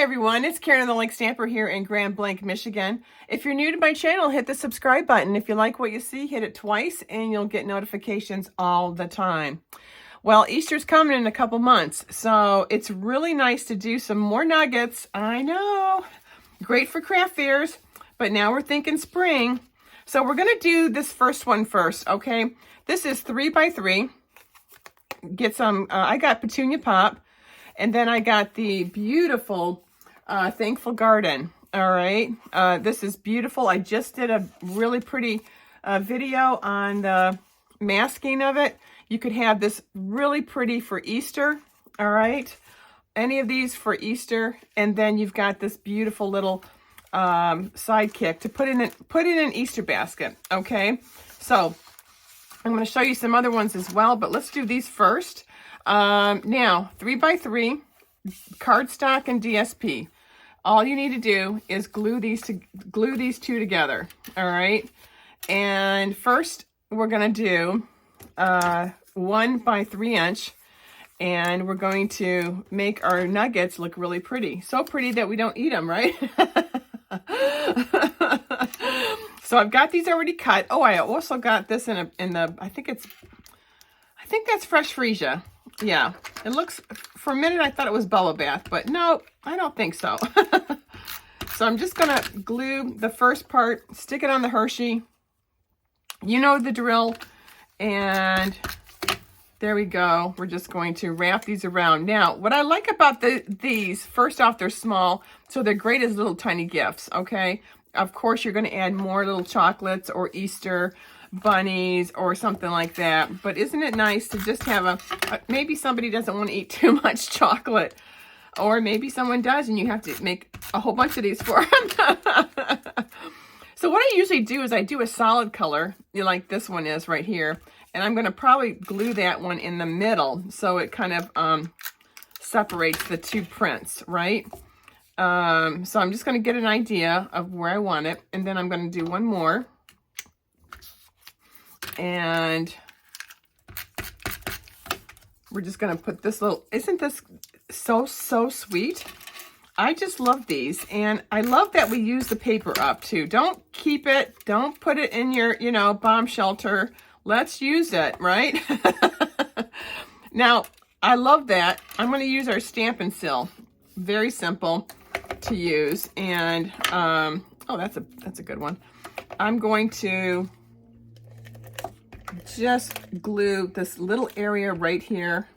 everyone, it's Karen the Link Stamper here in Grand Blanc, Michigan. If you're new to my channel, hit the subscribe button. If you like what you see, hit it twice and you'll get notifications all the time. Well, Easter's coming in a couple months, so it's really nice to do some more nuggets. I know, great for craft fairs, but now we're thinking spring. So we're gonna do this first one first, okay? This is 3x3. Get some, I got Petunia Pop. And then I got the beautiful Thankful Garden. All right. This is beautiful. I just did a really pretty video on the masking of it. You could have this really pretty for Easter. All right. Any of these for Easter. And then you've got this beautiful little sidekick to put in an Easter basket. Okay. So I'm going to show you some other ones as well, but let's do these first. Now 3x3 cardstock and DSP. All you need to do is glue these two together. All right. And first we're going to do 1x3 inch, and we're going to make our nuggets look really pretty. So pretty that we don't eat them, right? So I've got these already cut. Oh, I also got this in the I think that's fresh freesia. Yeah, it looks, for a minute I thought it was bubble bath, but no, I don't think so. So I'm just gonna glue the first part, stick it on the Hershey. You know the drill. And there we go. We're just going to wrap these around. Now, what I like about these, first off, they're small, so they're great as little tiny gifts, okay? Of course, you're gonna add more little chocolates or Easter bunnies or something like that, but isn't it nice to just have maybe somebody doesn't want to eat too much chocolate, or maybe someone does and you have to make a whole bunch of these for them. So what I usually do is I do a solid color, like this one is right here, and I'm going to probably glue that one in the middle so it kind of separates the two prints, right? So I'm just going to get an idea of where I want it, and then I'm going to do one more. And we're just going to put this little, isn't this so sweet? I just love these. And I love that we use the paper up too. Don't keep it, don't put it in your, bomb shelter. Let's use it, right? Now, I love that. I'm going to use our Stampin' Seal. Very simple to use. And, oh, that's a good one. I'm going to just glue this little area right here,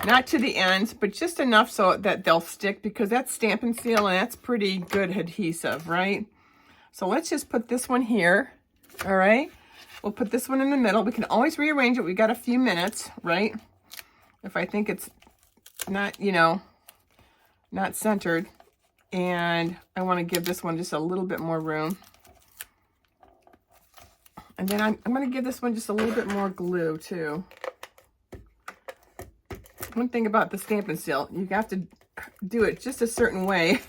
not to the ends, but just enough so that they'll stick, because that's Stampin' Seal and that's pretty good adhesive, right? So let's just put this one here. All right, we'll put this one in the middle. We can always rearrange it. We got a few minutes, right? If I think it's not, not centered, and I want to give this one just a little bit more room. And then I'm going to give this one just a little bit more glue too. One thing about the Stampin' Seal, you have to do it just a certain way,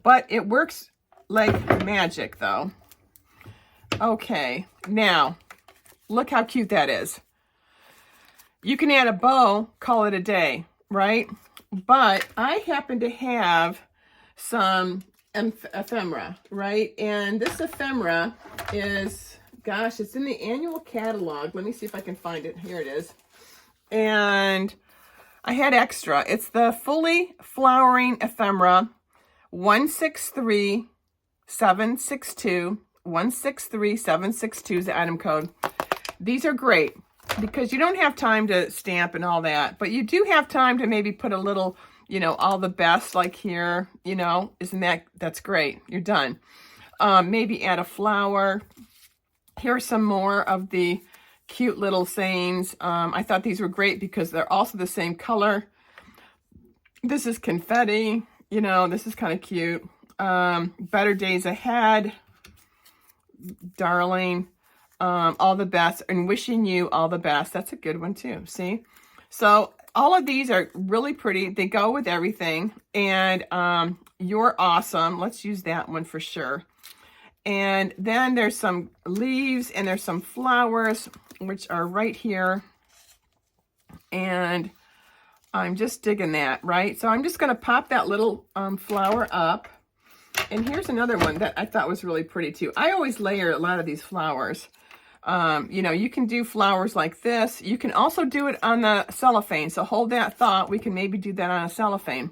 but it works like magic though. Okay, now look how cute that is. You can add a bow, call it a day, right? But I happen to have some ephemera, right? And this ephemera is, gosh, it's in the annual catalog. Let me see if I can find it. Here it is. And I had extra. It's the Fully Flowering Ephemera 163762. 163762 is the item code. These are great because you don't have time to stamp and all that, but you do have time to maybe put a little, all the best, like here, that's great. You're done. Maybe add a flower. Here's some more of the cute little sayings. I thought these were great because they're also the same color. This is confetti. This is kind of cute. Better days ahead. Darling. All the best. And wishing you all the best. That's a good one too. See? So all of these are really pretty. They go with everything. And you're awesome. Let's use that one for sure. And then there's some leaves and there's some flowers, which are right here. And I'm just digging that, right? So I'm just going to pop that little flower up. And here's another one that I thought was really pretty too. I always layer a lot of these flowers. You know, you can do flowers like this. You can also do it on the cellophane. So hold that thought. We can maybe do that on a cellophane.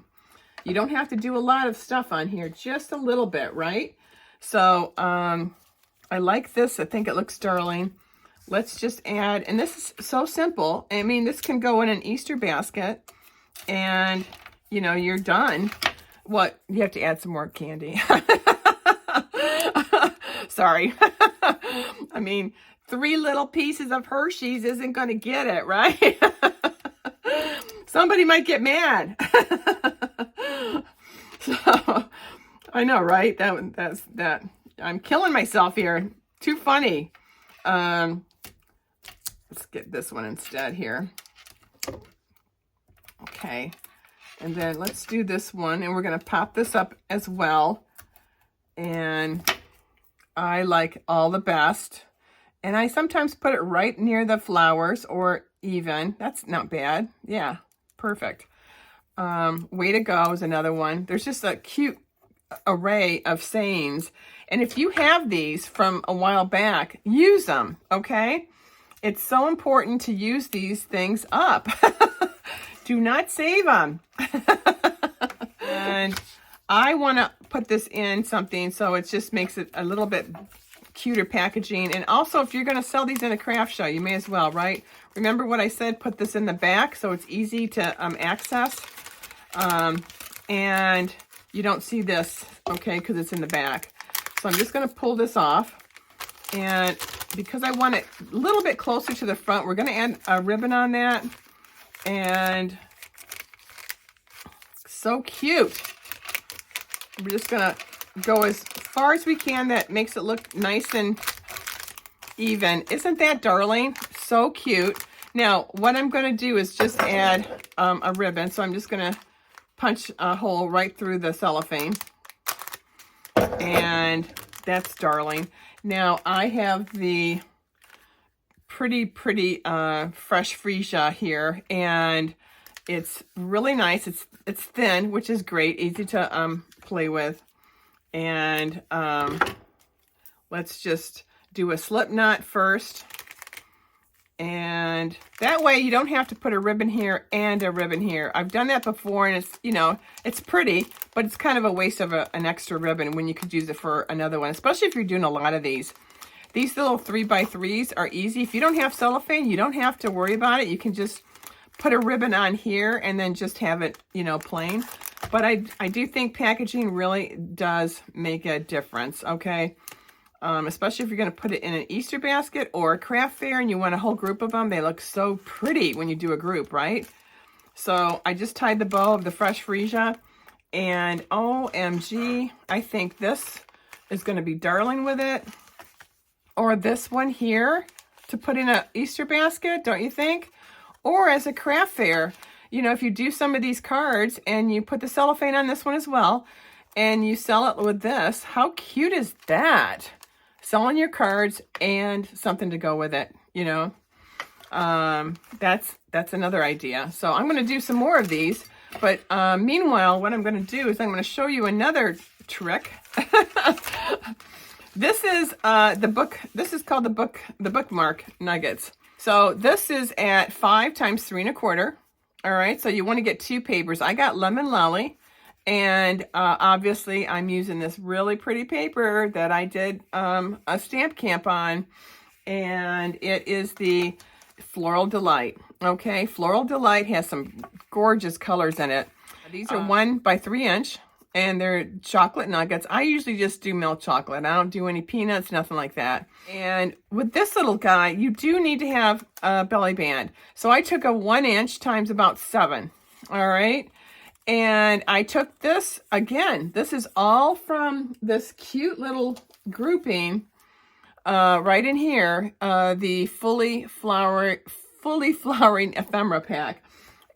You don't have to do a lot of stuff on here, just a little bit, right? So I like this. I think it looks darling. Let's just add, and this is so simple. I mean, this can go in an Easter basket and, you know, you're done. What? You have to add some more candy. Sorry. I mean, 3 little pieces of Hershey's isn't going to get it, right? Somebody might get mad. So, I know, right? That's I'm killing myself here. Too funny. Let's get this one instead here. Okay. And then let's do this one, and we're going to pop this up as well. And I like all the best. And I sometimes put it right near the flowers or even. That's not bad. Yeah, perfect. Way to go is another one. There's just a cute array of sayings. And if you have these from a while back, use them, okay? It's so important to use these things up. Do not save them. And I want to put this in something so it just makes it a little bit cuter packaging. And also, if you're going to sell these in a craft show, you may as well, right? Remember what I said? Put this in the back so it's easy to access. And you don't see this, okay, because it's in the back. So I'm just going to pull this off. And because I want it a little bit closer to the front, we're going to add a ribbon on that. And so cute. We're just going to go as far as we can. That makes it look nice and even. Isn't that darling? So cute. Now, what I'm going to do is just add a ribbon. So I'm just going to punch a hole right through the cellophane. And that's darling. Now, I have the pretty fresh freesia here, and it's really nice. It's thin, which is great, easy to play with. And let's just do a slip knot first. And that way you don't have to put a ribbon here and a ribbon here. I've done that before, and it's, you know, it's pretty, but it's kind of a waste of an extra ribbon when you could use it for another one, especially if you're doing a lot of these. These little 3x3s are easy. If you don't have cellophane, you don't have to worry about it. You can just put a ribbon on here and then just have it, you know, plain. But I do think packaging really does make a difference, okay? Especially if you're going to put it in an Easter basket or a craft fair and you want a whole group of them. They look so pretty when you do a group, right? So I just tied the bow of the fresh freesia, and OMG, I think this is going to be darling with it. Or this one here to put in an Easter basket, don't you think? Or as a craft fair, you know, if you do some of these cards and you put the cellophane on this one as well, and you sell it with this, how cute is that? Selling your cards and something to go with it, you know. That's another idea. So I'm going to do some more of these. But meanwhile, what I'm going to do is I'm going to show you another trick. This is the book. This is called the Bookmark nuggets. So this is at 5 times 3 1/4. All right. So you want to get 2 papers. I got Lemon Lolly. And obviously, I'm using this really pretty paper that I did a stamp camp on. And it is the Floral Delight. Okay, Floral Delight has some gorgeous colors in it. These are 1 by 3 inch. And they're chocolate nuggets. I usually just do milk chocolate. I don't do any peanuts, nothing like that. And with this little guy, you do need to have a belly band. So I took a 1 inch times about 7. All right. And I took this, again, this is all from this cute little grouping right in here, the fully flowering ephemera pack.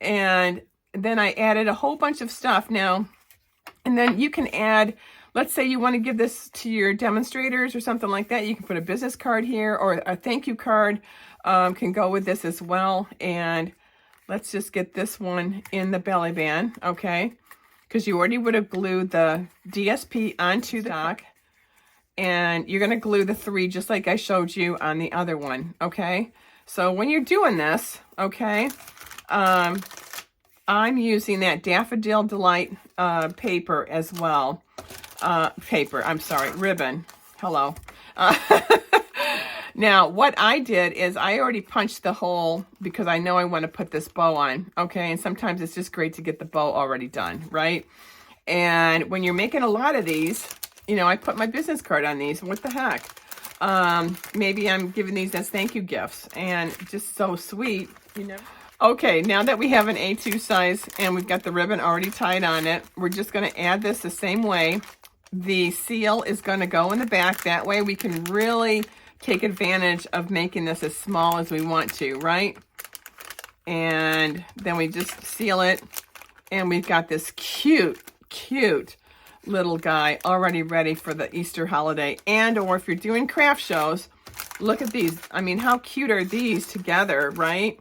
And then I added a whole bunch of stuff now. And then you can add, let's say you want to give this to your demonstrators or something like that. You can put a business card here, or a thank you card can go with this as well. And let's just get this one in the belly band, okay? Because you already would have glued the DSP onto the stock. And you're going to glue the 3 just like I showed you on the other one, okay? So when you're doing this, okay, I'm using that Daffodil Delight paper as well. Ribbon. Hello. Now, what I did is I already punched the hole because I know I want to put this bow on, okay? And sometimes it's just great to get the bow already done, right? And when you're making a lot of these, you know, I put my business card on these. What the heck? Maybe I'm giving these as thank you gifts, and just so sweet, you know. Okay, now that we have an A2 size and we've got the ribbon already tied on it, we're just going to add this the same way. The seal is going to go in the back. That way we can really take advantage of making this as small as we want to, right? And then we just seal it, and we've got this cute little guy already ready for the Easter holiday. And or if you're doing craft shows, look at these. I mean, how cute are these together, right?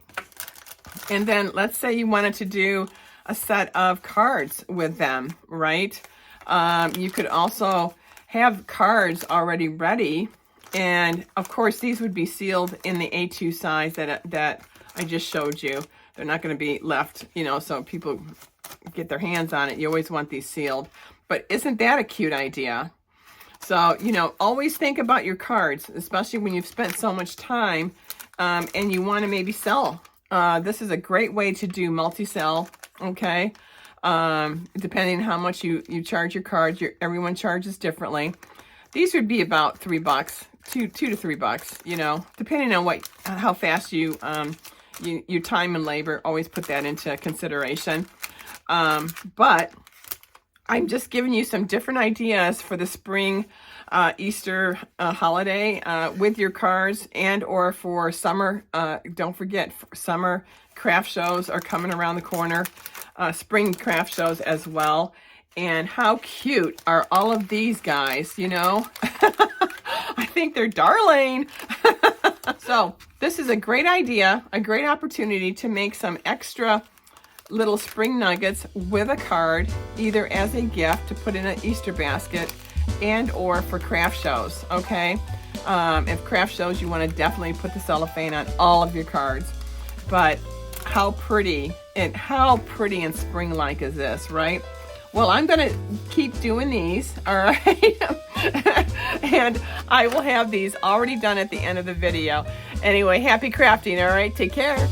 And then let's say you wanted to do a set of cards with them, right? You could also have cards already ready. And of course, these would be sealed in the A2 size that I just showed you. They're not going to be left, you know, so people get their hands on it. You always want these sealed. But isn't that a cute idea? So, you know, always think about your cards, especially when you've spent so much time and you want to maybe sell. This is a great way to do multi-sell, okay? Depending on how much you charge your cards, everyone charges differently. These would be about $3, $2 to $3, you know, depending on how fast your time and labor. Always put that into consideration. But I'm just giving you some different ideas for the spring Easter holiday with your cards, and or for summer. Don't forget, summer craft shows are coming around the corner. Spring craft shows as well. And how cute are all of these guys, you know? I think they're darling. So this is a great idea, a great opportunity to make some extra little spring nuggets with a card, either as a gift to put in an Easter basket and or for craft shows, okay? If craft shows, you want to definitely put the cellophane on all of your cards. But how pretty and spring-like is this, right? Well, I'm going to keep doing these, all right? And I will have these already done at the end of the video. Anyway, happy crafting, all right? Take care.